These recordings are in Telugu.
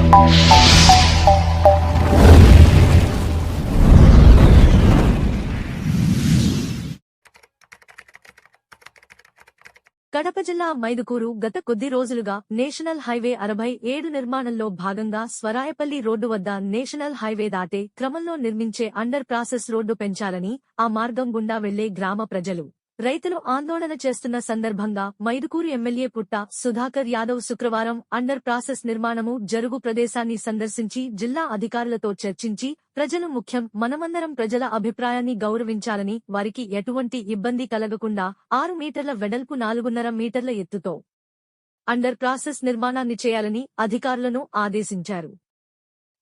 కడప జిల్లా మైదుకూరు గత కొద్ది రోజులుగా నేషనల్ హైవే 67 నిర్మాణంలో భాగంగా స్వరాయపల్లి రోడ్డు వద్ద నేషనల్ హైవే దాటే క్రమంలో నిర్మించే అండర్ ప్రాసెస్ రోడ్డు పెంచాలని ఆ మార్గం గుండా వెళ్లే గ్రామ ప్రజలు, రైతులు ఆందోళన చేస్తున్న సందర్భంగా మైదుకూరు ఎమ్మెల్యే పుట్ట సుధాకర్ యాదవ్ శుక్రవారం అండర్ ప్రాసెస్ నిర్మాణము జరుగు ప్రదేశాన్ని సందర్శించి జిల్లా అధికారులతో చర్చించి ప్రజలు ముఖ్యం, మనమందరం ప్రజల అభిప్రాయాన్ని గౌరవించాలని, వారికి ఎటువంటి ఇబ్బంది కలగకుండా 6 మీటర్ల వెడల్పు 4.5 మీటర్ల ఎత్తుతో అండర్ ప్రాసెస్ నిర్మాణాన్ని చేయాలని అధికారులను ఆదేశించారు.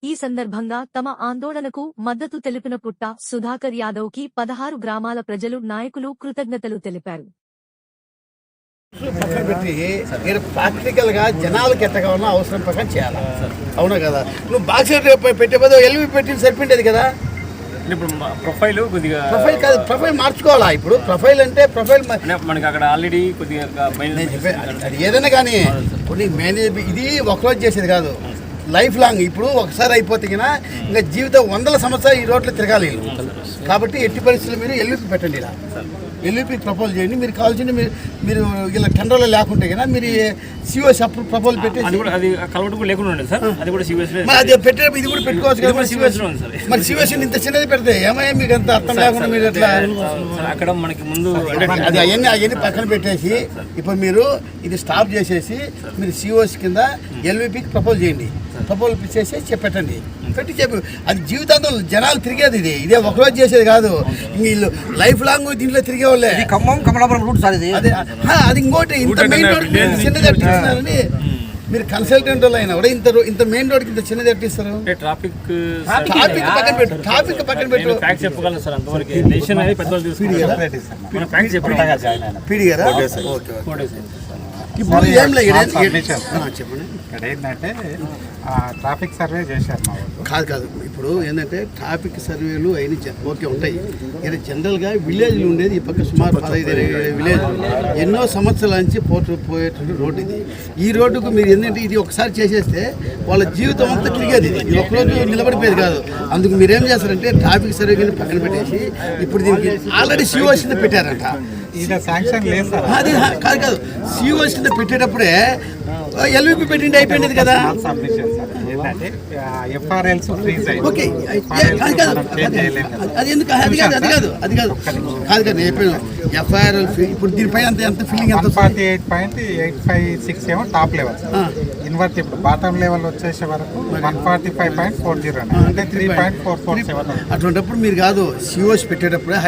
ఈ సందర్భంగా తమ ఆందోళనకు మద్దతు తెలిపిన పుట్ట సుధాకర్ యాదవ్ కి 16 గ్రామాల ప్రజలు, నాయకులు కృతజ్ఞతలు తెలిపారు. ప్రాక్టికల్ గా జనాలకు ఎట్ట కావాలన్నా అవసరం ప్రకారం చేయాలి. అవునా కదా? నువ్వు బాక్స్ పెట్టే బదులు ఎల్వి పెట్టి సరిపోయింది కదా. ఇప్పుడు ప్రొఫైల్ కొద్దిగా కాదు, ప్రొఫైల్ మార్చుకోవాలా. ఇప్పుడు ప్రొఫైల్ అంటే ప్రొఫైల్ మనకి అక్కడ ఆల్రెడీ కొద్దిగా అది ఏదైనా కానీ కొన్ని మేనేజ్ ఇది ఒకరోజు చేసేది కాదు, లైఫ్ లాంగ్. ఇప్పుడు ఒకసారి అయిపోతే ఇంకా జీవితం 100 సంవత్సరాలు ఈ రోడ్లు తిరగాలి. కాబట్టి ఎట్టి పరిస్థితుల్లో మీరు ఎల్విపి పెట్టండి. ఇలా ఎల్విపి ప్రపోజ్ చేయండి. మీరు కావాల్సింది మీరు ఇలా టెండర్లో లేకుంటే మీరు సిఓఎస్ అప్పుడు ప్రపోజల్ పెట్టేసి అది పెట్టేటప్పుడు ఇది కూడా పెట్టుకోవచ్చు కదా. మరి సిఓఎస్ ఇంత చిన్నది పెడితే ఏమయ్యా మీకు అంత అర్థం లేకుండా మీరు ఎట్లా అక్కడ మనకి ముందు అది అవన్నీ పక్కన పెట్టేసి ఇప్పుడు మీరు ఇది స్టాప్ చేసేసి మీరు సిఓఎస్ కింద ఎల్విపికి ప్రపోజ్ చేయండి. ప్రపోజల్ చేసి చెప్పండి, పెట్టి చెప్పు. అది జీవితాంతం జనాలు తిరిగేది. ఇదే ఒకరోజు చేసేది కాదు, వీళ్ళు లైఫ్ లాంగ్ దీంట్లో తిరిగే వాళ్ళే. ఖమ్మం కమలాపురం రూట్ సార్ ఇది. అది ఇంకోటి ఇంత మెయిన్ రోడ్ చిన్నది అట్టిస్తున్నారని మీరు కన్సల్టెంట్ అయినా కూడా ఇంత మెయిన్ రోడ్కి ఇంత చిన్నది అట్టిస్తారు. ట్రాఫిక్ పక్కన పెట్టు, ట్రాఫిక్ పక్కన పెట్టు. పీడి గారా? ఇప్పుడు ఏం లేదు చెప్పండి. ఇక్కడ ఏంటంటే ట్రాఫిక్ సర్వే చేశారు మా వాళ్ళు. కాదు ఇప్పుడు ఏంటంటే ట్రాఫిక్ సర్వేలు అయిన ఓకే ఉంటాయి. ఇక్కడ జనరల్గా విలేజ్లు ఉండేది ఈ పక్క సుమారు 15-20 విలేజ్ ఎన్నో సంవత్సరాల నుంచి పోయేటువంటి రోడ్డు ఇది. ఈ రోడ్డుకు మీరు ఏంటంటే ఇది ఒకసారి చేసేస్తే వాళ్ళ జీవితం అంతా తిరిగేది. ఇది ఒకరోజు నిలబడిపోయేది కాదు. అందుకు మీరేం చేస్తారంటే ట్రాఫిక్ సర్వే కింద పక్కన పెట్టేసి ఇప్పుడు దీనికి ఆల్రెడీ సిఓఎస్ కింద పెట్టారంట. శాంక్షన్ లేదు సార్. అది కాదు సిఓఎస్ కింద పెట్టేటప్పుడే ఎల్విపి పెట్టిండి అయిపోయింది కదా. ఓకే అది ఎందుకు అది కాదు ఎఫ్ఐఆర్ఎల్ ఇప్పుడు దీనిపైన ఎంత ఫీలింగ్ ఎంత 148.856 ఏమో టాప్ లెవెల్ ఇన్వర్ట్. ఇప్పుడు బాటమ్ లెవెల్ వచ్చేసే వరకు 145.40 అంటే 3.447. అటువంటిప్పుడు మీరు కాదు సిఓఎస్ పెట్టేటప్పుడే